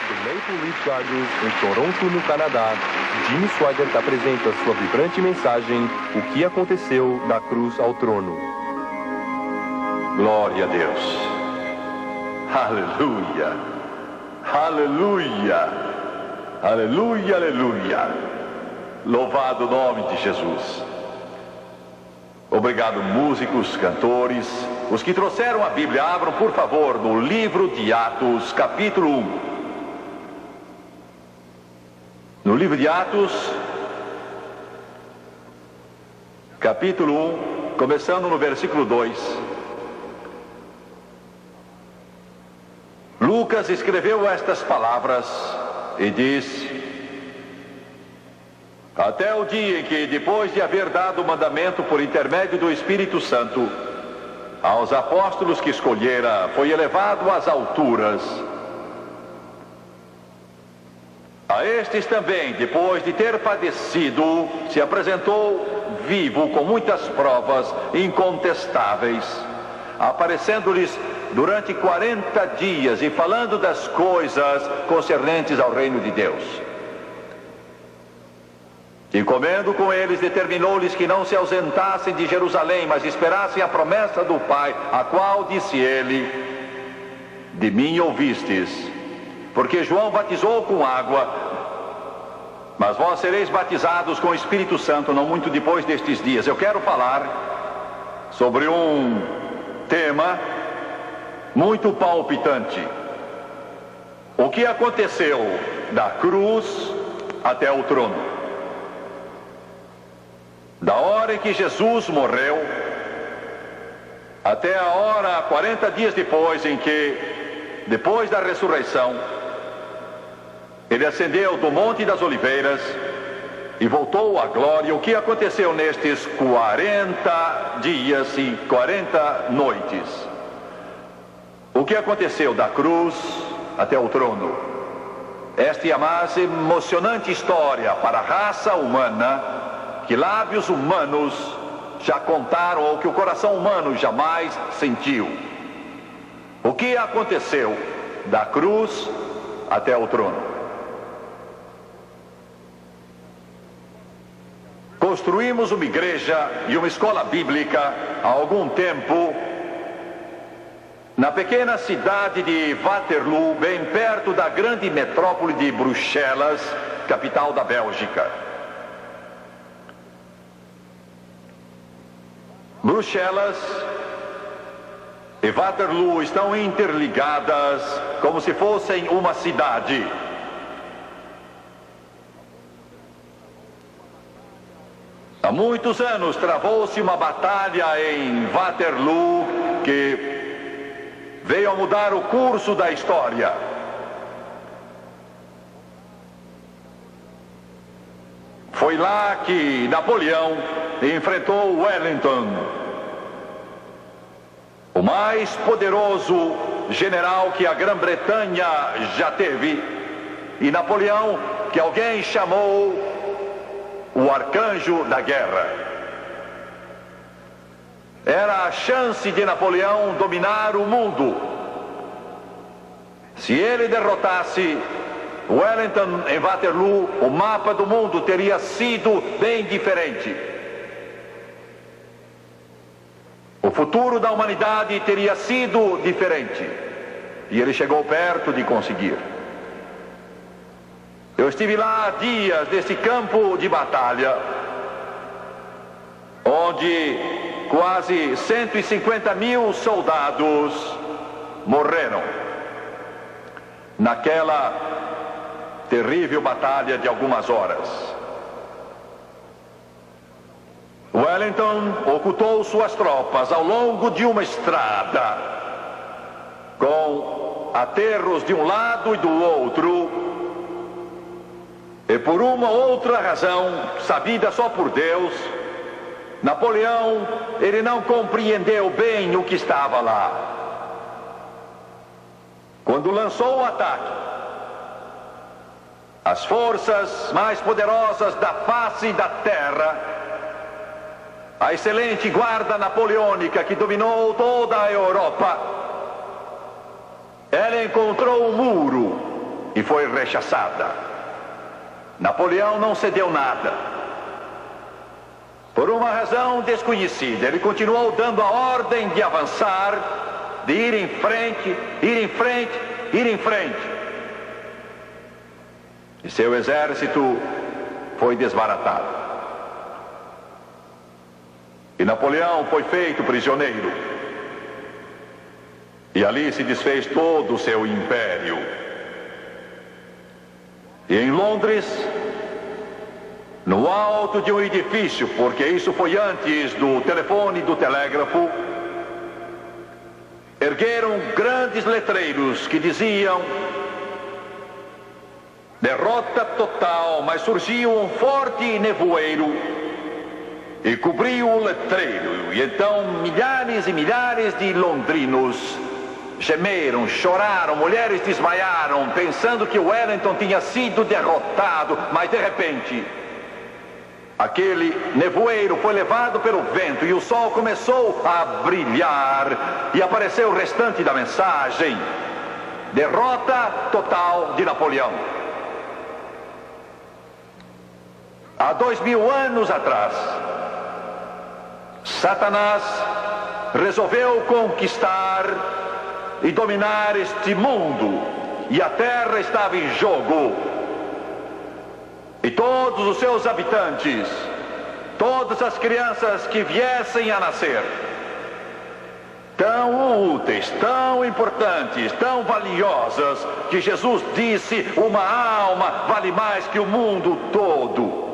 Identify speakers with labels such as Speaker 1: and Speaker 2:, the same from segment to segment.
Speaker 1: do Maple Leaf Gardens, em Toronto, no Canadá, Jimmy Swaggart apresenta sua vibrante mensagem, O que aconteceu da cruz ao trono.
Speaker 2: Glória a Deus. Aleluia. Aleluia. Aleluia, aleluia. Louvado o nome de Jesus. Obrigado, músicos, cantores. Os que trouxeram a Bíblia, abram, por favor, no livro de Atos, capítulo 1. No livro de Atos, capítulo 1, começando no versículo 2. Lucas escreveu estas palavras e diz: até o dia em que, depois de haver dado o mandamento por intermédio do Espírito Santo aos apóstolos que escolhera, foi elevado às alturas. A estes também, depois de ter padecido, se apresentou vivo com muitas provas incontestáveis, aparecendo-lhes durante 40 dias e falando das coisas concernentes ao reino de Deus. E comendo com eles, determinou-lhes que não se ausentassem de Jerusalém, mas esperassem a promessa do Pai, a qual disse ele: de mim ouvistes, porque João batizou com água, mas vós sereis batizados com o Espírito Santo não muito depois destes dias. Eu quero falar sobre um tema muito palpitante: o que aconteceu da cruz até o trono. Da hora em que Jesus morreu até a hora, 40 dias depois, em que, depois da ressurreição, ele ascendeu do Monte das Oliveiras e voltou à glória. O que aconteceu nestes 40 dias e 40 noites? O que aconteceu da cruz até o trono? Esta é a mais emocionante história para a raça humana que lábios humanos já contaram, ou que o coração humano jamais sentiu. O que aconteceu da cruz até o trono? Construímos uma igreja e uma escola bíblica há algum tempo na pequena cidade de Waterloo, bem perto da grande metrópole de Bruxelas, capital da Bélgica. Bruxelas e Waterloo estão interligadas como se fossem uma cidade. Há muitos anos travou-se uma batalha em Waterloo que veio a mudar o curso da história. Foi lá que Napoleão enfrentou Wellington, o mais poderoso general que a Grã-Bretanha já teve, e Napoleão, que alguém chamou o arcanjo da guerra. Era a chance de Napoleão dominar o mundo. Se ele derrotasse Wellington em Waterloo, o mapa do mundo teria sido bem diferente. O futuro da humanidade teria sido diferente. E ele chegou perto de conseguir. Eu estive lá há dias nesse campo de batalha, onde quase 150 mil soldados morreram naquela terrível batalha de algumas horas. Wellington ocultou suas tropas ao longo de uma estrada, com aterros de um lado e do outro, e por uma outra razão, sabida só por Deus, Napoleão, ele não compreendeu bem o que estava lá. Quando lançou o ataque, as forças mais poderosas da face da terra, a excelente guarda napoleônica que dominou toda a Europa, ela encontrou um muro e foi rechaçada. Napoleão não cedeu nada. Por uma razão desconhecida, ele continuou dando a ordem de avançar, de ir em frente, ir em frente, ir em frente. E seu exército foi desbaratado. E Napoleão foi feito prisioneiro. E ali se desfez todo o seu império. E em Londres, no alto de um edifício, porque isso foi antes do telefone e do telégrafo, ergueram grandes letreiros que diziam: derrota total, mas surgiu um forte nevoeiro e cobriu o letreiro. E então milhares e milhares de londrinos gemeram, choraram, mulheres desmaiaram, pensando que Wellington tinha sido derrotado, mas de repente aquele nevoeiro foi levado pelo vento e o sol começou a brilhar e apareceu o restante da mensagem: derrota total de Napoleão. Há 2000 anos atrás, Satanás resolveu conquistar e dominar este mundo, e a terra estava em jogo. E todos os seus habitantes, todas as crianças que viessem a nascer, tão úteis, tão importantes, tão valiosas, que Jesus disse: uma alma vale mais que o mundo todo.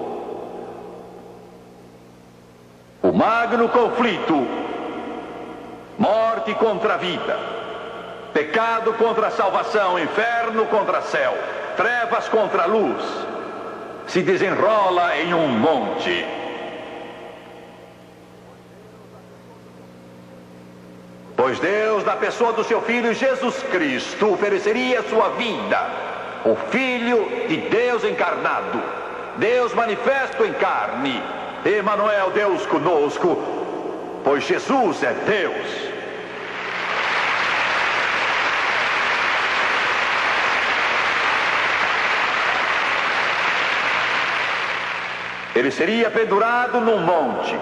Speaker 2: O magno conflito, morte contra a vida, pecado contra a salvação, inferno contra céu, trevas contra a luz, se desenrola em um monte. Pois Deus, na pessoa do seu Filho Jesus Cristo, ofereceria a sua vida, o Filho de Deus encarnado, Deus manifesto em carne, Emanuel, Deus conosco, pois Jesus é Deus. Ele seria pendurado num monte.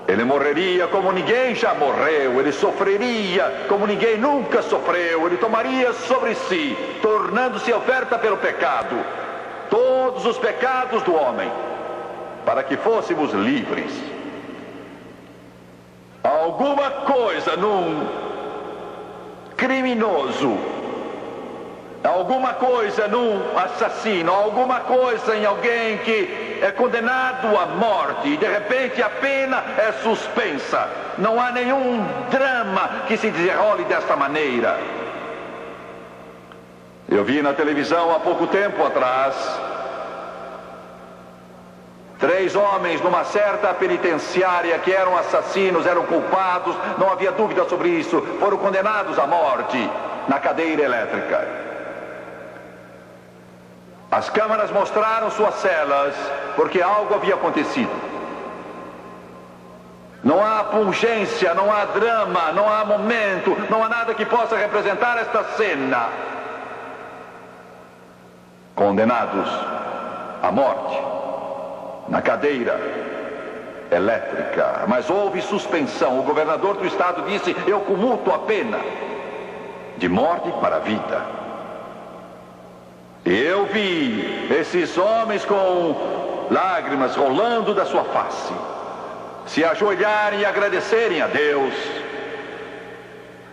Speaker 2: Ele morreria como ninguém já morreu. Ele sofreria como ninguém nunca sofreu. Ele tomaria sobre si, tornando-se oferta pelo pecado, todos os pecados do homem, para que fôssemos livres. Alguma coisa num criminoso, alguma coisa num assassino, alguma coisa em alguém que é condenado à morte e de repente a pena é suspensa. Não há nenhum drama que se desenrole desta maneira. Eu vi na televisão há pouco tempo atrás 3 homens numa certa penitenciária que eram assassinos, eram culpados, não havia dúvida sobre isso, foram condenados à morte na cadeira elétrica. As câmaras mostraram suas celas, porque algo havia acontecido. Não há pungência, não há drama, não há momento, não há nada que possa representar esta cena. Condenados à morte na cadeira elétrica, mas houve suspensão. O governador do estado disse: eu comuto a pena de morte para a vida. E eu vi esses homens com lágrimas rolando da sua face, se ajoelharem e agradecerem a Deus.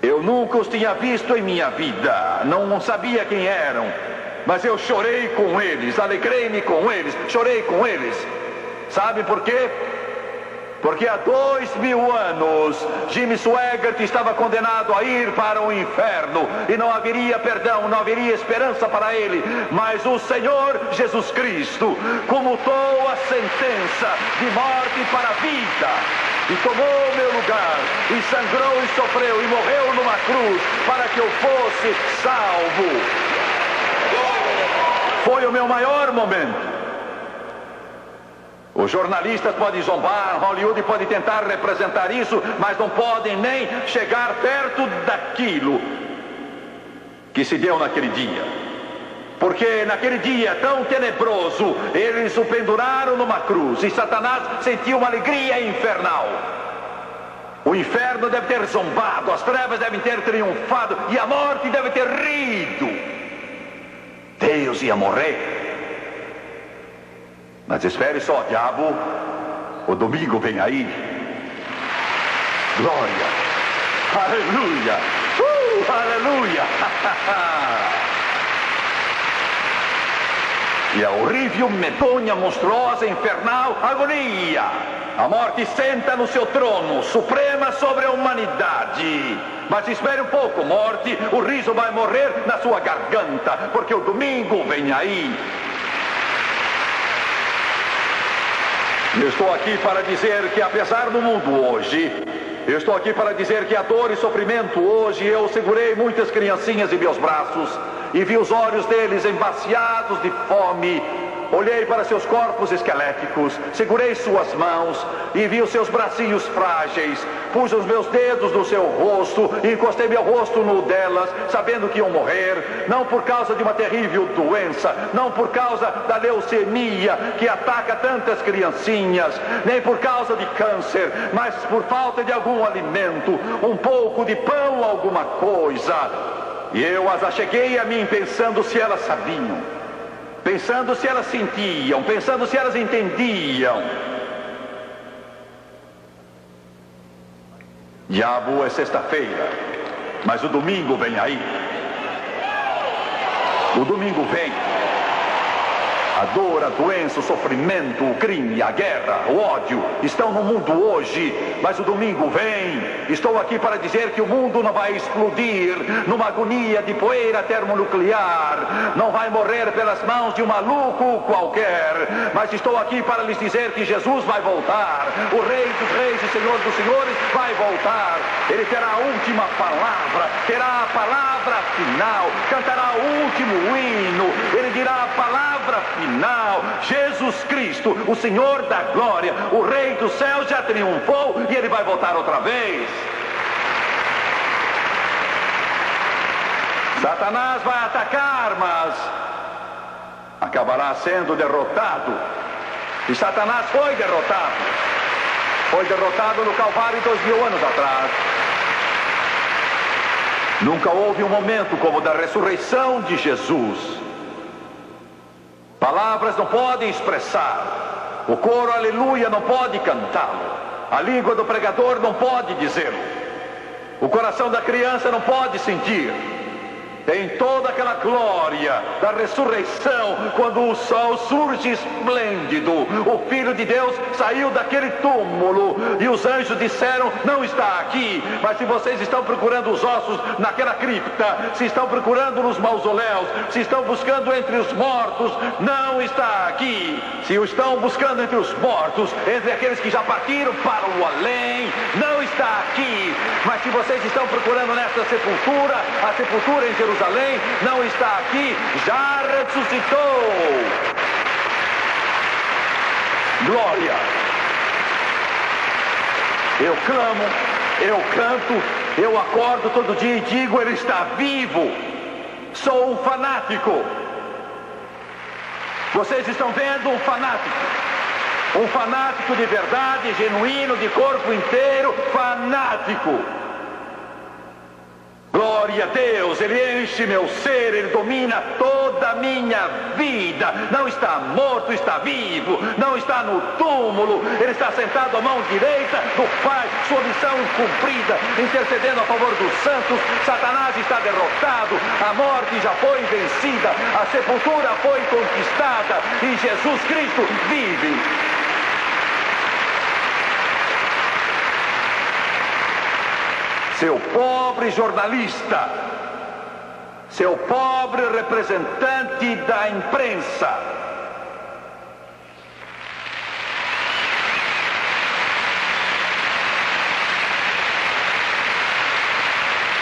Speaker 2: Eu nunca os tinha visto em minha vida, não sabia quem eram, mas eu chorei com eles, alegrei-me com eles, chorei com eles. Sabe por quê? Porque há 2000 anos Jimmy Swaggart estava condenado a ir para o inferno e não haveria perdão, não haveria esperança para ele. Mas o Senhor Jesus Cristo comutou a sentença de morte para a vida e tomou o meu lugar e sangrou e sofreu e morreu numa cruz para que eu fosse salvo. Foi o meu maior momento. Os jornalistas podem zombar, Hollywood pode tentar representar isso, mas não podem nem chegar perto daquilo que se deu naquele dia. Porque naquele dia tão tenebroso, eles o penduraram numa cruz e Satanás sentiu uma alegria infernal. O inferno deve ter zombado, as trevas devem ter triunfado e a morte deve ter rido. Deus ia morrer. Mas espere só, diabo, o domingo vem aí. Glória, aleluia, aleluia. E a horrível, medonha, monstruosa, infernal agonia. A morte senta no seu trono, suprema sobre a humanidade. Mas espere um pouco, morte, o riso vai morrer na sua garganta, porque o domingo vem aí. Eu estou aqui para dizer que apesar do mundo hoje, eu estou aqui para dizer que a dor e sofrimento hoje, eu segurei muitas criancinhas em meus braços e vi os olhos deles embaciados de fome. Olhei para seus corpos esqueléticos, segurei suas mãos e vi os seus bracinhos frágeis. Pus os meus dedos no seu rosto e encostei meu rosto no delas, sabendo que iam morrer, não por causa de uma terrível doença, não por causa da leucemia que ataca tantas criancinhas, nem por causa de câncer, mas por falta de algum alimento, um pouco de pão, alguma coisa. E eu as acheguei a mim pensando se elas sabiam, pensando se elas sentiam, pensando se elas entendiam. Diabo, é sexta-feira, mas o domingo vem aí. O domingo vem. A dor, a doença, o sofrimento, o crime, a guerra, o ódio estão no mundo hoje, mas o domingo vem. Estou aqui para dizer que o mundo não vai explodir numa agonia de poeira termonuclear, não vai morrer pelas mãos de um maluco qualquer, mas estou aqui para lhes dizer que Jesus vai voltar, o Rei dos Reis e Senhor dos Senhores vai voltar. Ele terá a última palavra, terá a palavra final, cantará o último hino, ele dirá a palavra final. Jesus Cristo, o Senhor da glória, o Rei do céu já triunfou e ele vai voltar outra vez. Satanás vai atacar, mas acabará sendo derrotado. E Satanás foi derrotado. Foi derrotado no Calvário 2000 anos atrás. Nunca houve um momento como o da ressurreição de Jesus. Palavras não podem expressar, o coro aleluia não pode cantá-lo, a língua do pregador não pode dizê-lo, o coração da criança não pode sentir. Em toda aquela glória da ressurreição, quando o sol surge esplêndido, o Filho de Deus saiu daquele túmulo e os anjos disseram: não está aqui. Mas se vocês estão procurando os ossos naquela cripta, se estão procurando nos mausoléus, se estão buscando entre os mortos, não está aqui. Se o estão buscando entre os mortos, entre aqueles que já partiram para o além, não está aqui. Mas se vocês estão procurando nesta sepultura, a sepultura em Jerusalém não está aqui, já ressuscitou. Glória. Eu clamo, eu canto, eu acordo todo dia e digo: ele está vivo. Sou um fanático. Vocês estão vendo um fanático de verdade, genuíno, de corpo inteiro, fanático. Glória a Deus, ele enche meu ser, ele domina toda a minha vida. Não está morto, está vivo, não está no túmulo, ele está sentado à mão direita do Pai, sua missão cumprida, intercedendo a favor dos santos. Satanás está derrotado, a morte já foi vencida, a sepultura foi conquistada e Jesus Cristo vive. Seu pobre jornalista, seu pobre representante da imprensa,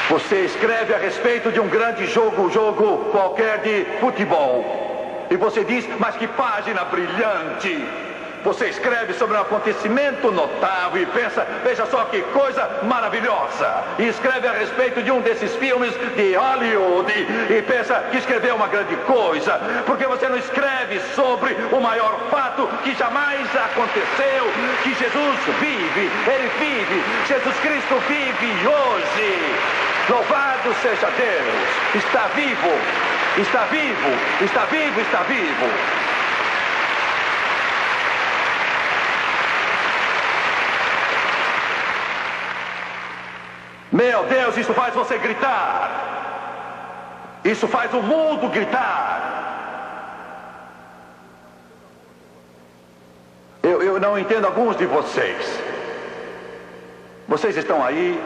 Speaker 2: você escreve a respeito de um grande jogo qualquer de futebol, e você diz: mas que página brilhante! Você escreve sobre um acontecimento notável e pensa, veja só que coisa maravilhosa. E escreve a respeito de um desses filmes de Hollywood e pensa que escreveu uma grande coisa. Porque você não escreve sobre o maior fato que jamais aconteceu, que Jesus vive, Ele vive, Jesus Cristo vive hoje. Louvado seja Deus, está vivo, está vivo, está vivo, está vivo. Meu Deus, isso faz você gritar. Isso faz o mundo gritar. Eu não entendo alguns de vocês. Vocês estão aí.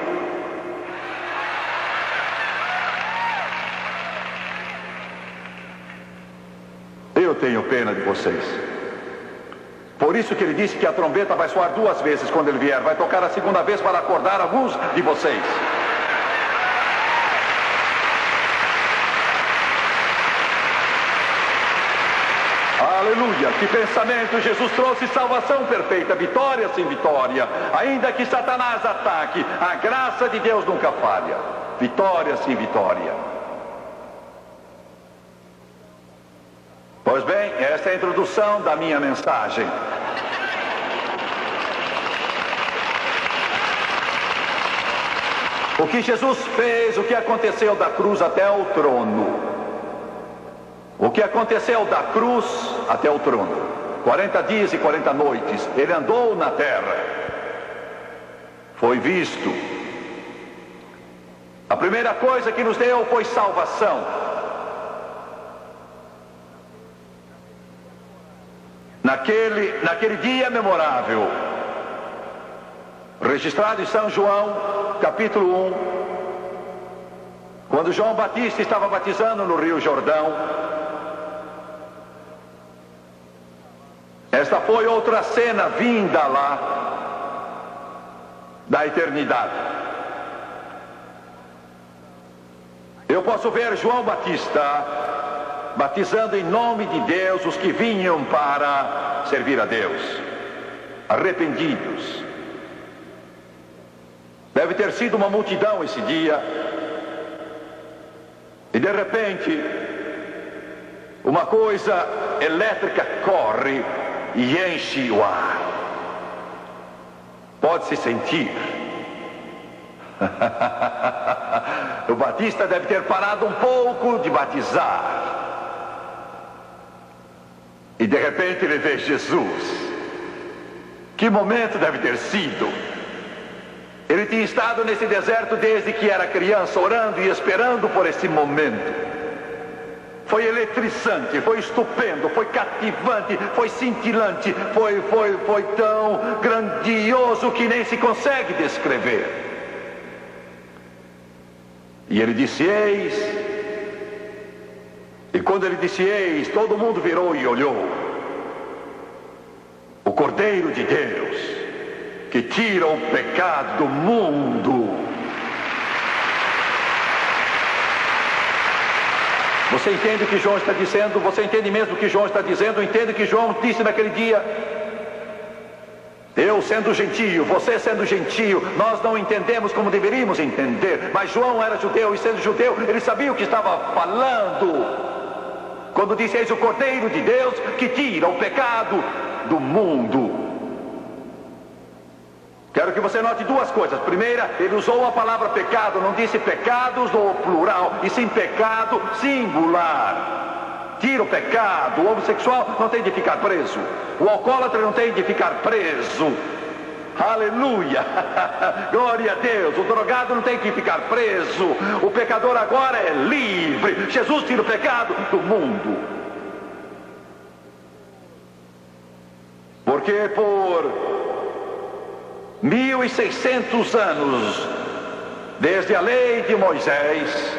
Speaker 2: Eu tenho pena de vocês. Por isso que ele disse que a trombeta vai soar 2 vezes quando ele vier. Vai tocar a 2ª vez para acordar alguns de vocês. Aleluia! Que pensamento! Jesus trouxe salvação perfeita, vitória sem vitória. Ainda que Satanás ataque, a graça de Deus nunca falha. Vitória sem vitória. Pois bem, esta é a introdução da minha mensagem. O que Jesus fez, o que aconteceu da cruz até o trono. O que aconteceu da cruz até o trono. 40 dias e 40 noites, ele andou na terra. Foi visto. A primeira coisa que nos deu foi salvação. Naquele dia memorável, registrado em São João, capítulo 1, quando João Batista estava batizando no Rio Jordão, esta foi outra cena vinda lá da eternidade. Eu posso ver João Batista batizando em nome de Deus os que vinham para servir a Deus, arrependidos. Deve ter sido uma multidão esse dia. E de repente, uma coisa elétrica corre e enche o ar. Pode-se sentir. O Batista deve ter parado um pouco de batizar. E de repente ele vê Jesus. Que momento deve ter sido? Ele tinha estado nesse deserto desde que era criança, orando e esperando por esse momento. Foi eletrizante, foi estupendo, foi cativante, foi cintilante, foi tão grandioso que nem se consegue descrever. E ele disse, eis. E quando ele disse, eis, todo mundo virou e olhou. O Cordeiro de Deus, que tira o pecado do mundo. Você entende o que João está dizendo? Você entende mesmo o que João está dizendo? Entende o que João disse naquele dia? Eu sendo gentio, você sendo gentio, nós não entendemos como deveríamos entender. Mas João era judeu e sendo judeu, ele sabia o que estava falando. Quando disse, eis o Cordeiro de Deus que tira o pecado do mundo. Quero que você note 2 coisas. Primeira, ele usou a palavra pecado, não disse pecados no plural, e sim pecado singular. Tira o pecado. O homossexual não tem de ficar preso. O alcoólatra não tem de ficar preso. Aleluia! Glória a Deus! O drogado não tem que ficar preso. O pecador agora é livre. Jesus tira o pecado do mundo. Porque por 1600 anos, desde a lei de Moisés,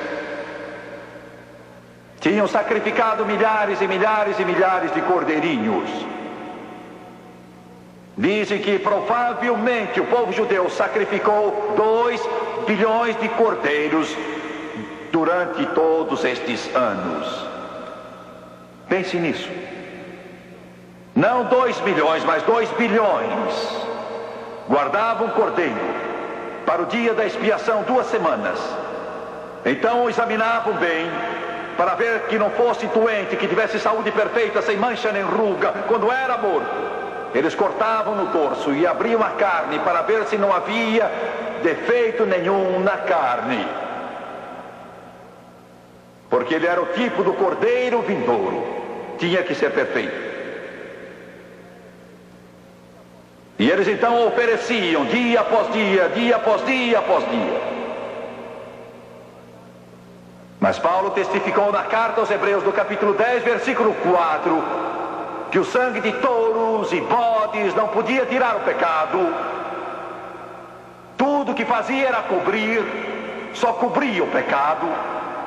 Speaker 2: tinham sacrificado milhares e milhares e milhares de cordeirinhos. Dizem que provavelmente o povo judeu sacrificou 2 bilhões de cordeiros durante todos estes anos. Pense nisso. não 2 milhões, mas 2 bilhões, guardavam um cordeiro para o dia da expiação 2 semanas. Então o examinavam bem, para ver que não fosse doente, que tivesse saúde perfeita, sem mancha nem ruga, quando era morto. Eles cortavam no torso e abriam a carne para ver se não havia defeito nenhum na carne. Porque ele era o tipo do cordeiro vindouro, tinha que ser perfeito. E eles então ofereciam dia após dia, dia após dia após dia. Mas Paulo testificou na carta aos Hebreus, do capítulo 10, versículo 4, que o sangue de touros e bodes não podia tirar o pecado. Tudo que fazia era cobrir, só cobria o pecado.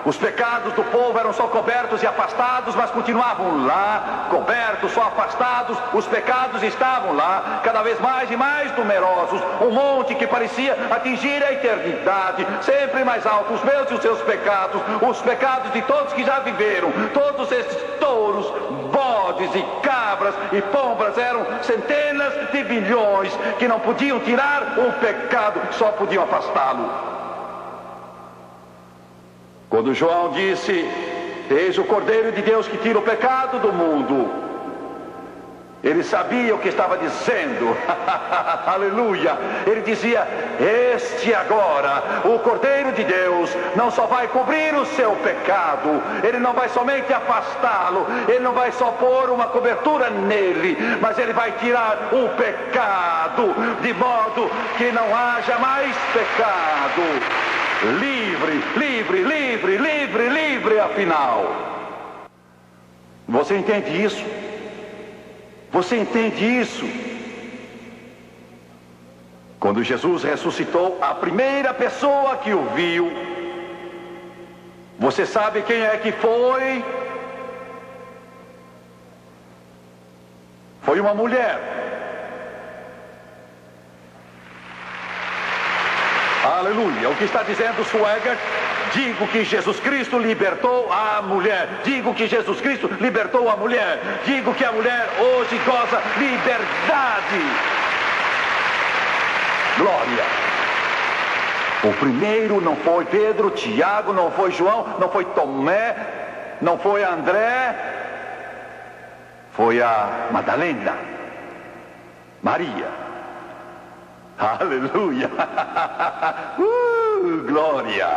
Speaker 2: Os pecados do povo eram só cobertos e afastados, mas continuavam lá, cobertos, só afastados. Os pecados estavam lá, cada vez mais e mais numerosos. Um monte que parecia atingir a eternidade, sempre mais alto. Os meus e os seus pecados, os pecados de todos que já viveram. Todos esses touros, bodes e cabras e pombras eram centenas de bilhões que não podiam tirar o pecado, só podiam afastá-lo. Quando João disse: eis o Cordeiro de Deus que tira o pecado do mundo, ele sabia o que estava dizendo. Aleluia! Ele dizia: este agora, o Cordeiro de Deus, não só vai cobrir o seu pecado, ele não vai somente afastá-lo, ele não vai só pôr uma cobertura nele, mas ele vai tirar o pecado, de modo que não haja mais pecado. Livre, livre, livre, livre, livre, afinal. Você entende isso? Você entende isso? Quando Jesus ressuscitou, a primeira pessoa que o viu, você sabe quem é que foi? Foi uma mulher. Aleluia. O que está dizendo Swaggart? Digo que Jesus Cristo libertou a mulher. Digo que Jesus Cristo libertou a mulher. Digo que a mulher hoje goza liberdade. Glória. O primeiro não foi Pedro, Tiago, não foi João, não foi Tomé, não foi André. Foi a Madalena, Maria. Aleluia! Glória!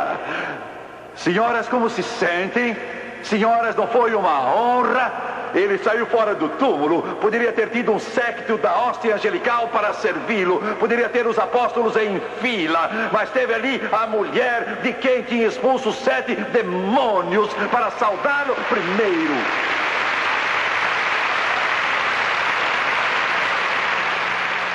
Speaker 2: Senhoras, como se sentem? Senhoras, não foi uma honra? Ele saiu fora do túmulo, poderia ter tido um séquito da hóstia angelical para servi-lo, poderia ter os apóstolos em fila, mas teve ali a mulher de quem tinha expulso 7 demônios para saudá-lo primeiro.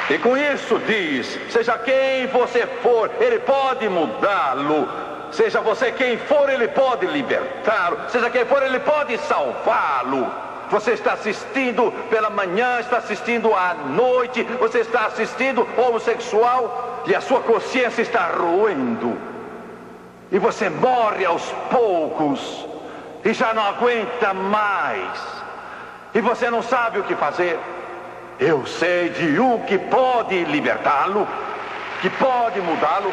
Speaker 2: E com isso diz: seja quem você for, ele pode mudá-lo. Seja você quem for, ele pode libertá-lo. Seja quem for, ele pode salvá-lo. Você está assistindo pela manhã, está assistindo à noite, você está assistindo homossexual e a sua consciência está roendo. E você morre aos poucos e já não aguenta mais. E você não sabe o que fazer. Eu sei de um que pode libertá-lo, que pode mudá-lo.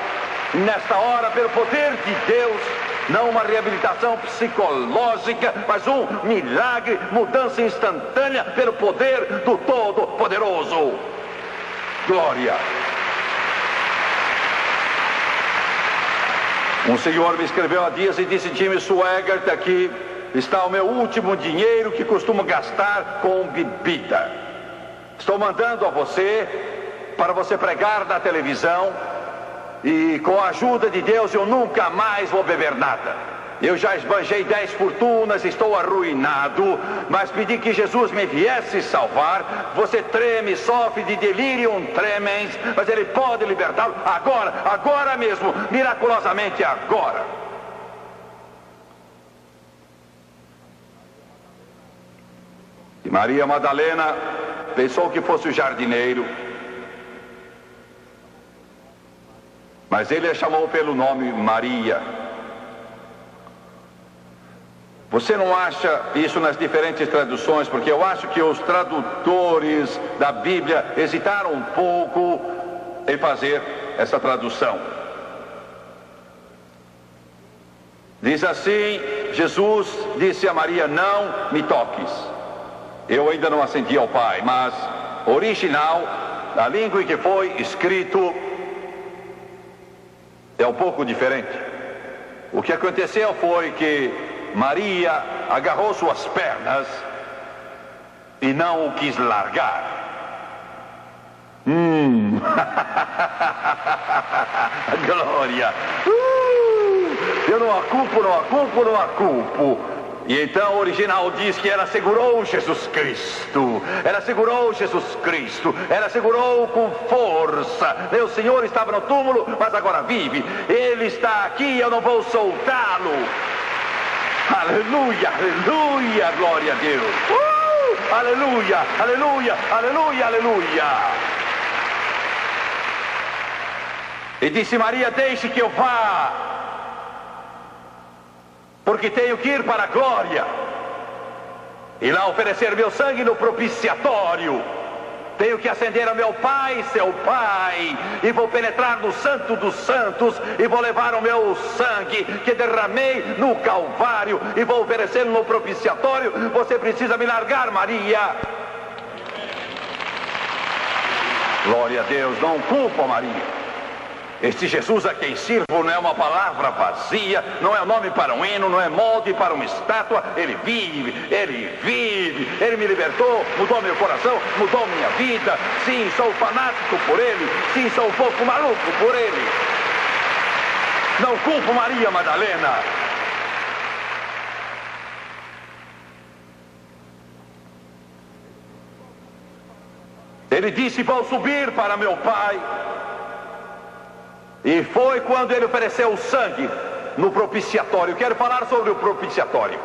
Speaker 2: Nesta hora, pelo poder de Deus, não uma reabilitação psicológica, mas um milagre, mudança instantânea pelo poder do Todo-Poderoso. Glória! Um senhor me escreveu há dias e disse: Jimmy Swaggart, aqui está o meu último dinheiro que costumo gastar com bebida. Estou mandando a você, para você pregar na televisão, e com a ajuda de Deus eu nunca mais vou beber nada. Eu já esbanjei 10 fortunas, estou arruinado, mas pedi que Jesus me viesse salvar. Você treme, sofre de delirium tremens, mas Ele pode libertá-lo agora, agora mesmo, miraculosamente agora. E Maria Madalena pensou que fosse o jardineiro, mas ele a chamou pelo nome Maria. Você não acha isso nas diferentes traduções? Porque eu acho que os tradutores da Bíblia hesitaram um pouco em fazer essa tradução. Diz assim: Jesus disse a Maria: não me toques, eu ainda não ascendi ao Pai. Mas original, a língua em que foi escrito, é um pouco diferente. O que aconteceu foi que Maria agarrou suas pernas e não o quis largar. Glória! Eu não a culpo. E então o original diz que ela segurou Jesus Cristo. Ela segurou Jesus Cristo. Ela segurou com força. Meu Senhor estava no túmulo, mas agora vive. Ele está aqui, eu não vou soltá-lo. Aleluia, aleluia, glória a Deus. Aleluia, aleluia, aleluia, aleluia. E disse Maria: deixe que eu vá, porque tenho que ir para a glória e lá oferecer meu sangue no propiciatório. Tenho que ascender a meu Pai, seu Pai, e vou penetrar no Santo dos Santos, e vou levar o meu sangue que derramei no Calvário, e vou oferecê-lo no propiciatório. Você precisa me largar, Maria. Glória a Deus, não culpa Maria. Este Jesus a quem sirvo não é uma palavra vazia, não é um nome para um hino, não é molde para uma estátua. Ele vive, ele me libertou, mudou meu coração, mudou minha vida. Sim, sou fanático por ele, sim, sou um pouco maluco por ele. Não culpo Maria Madalena. Ele disse: vou subir para meu Pai. E foi quando ele ofereceu o sangue no propiciatório. Quero falar sobre o propiciatório.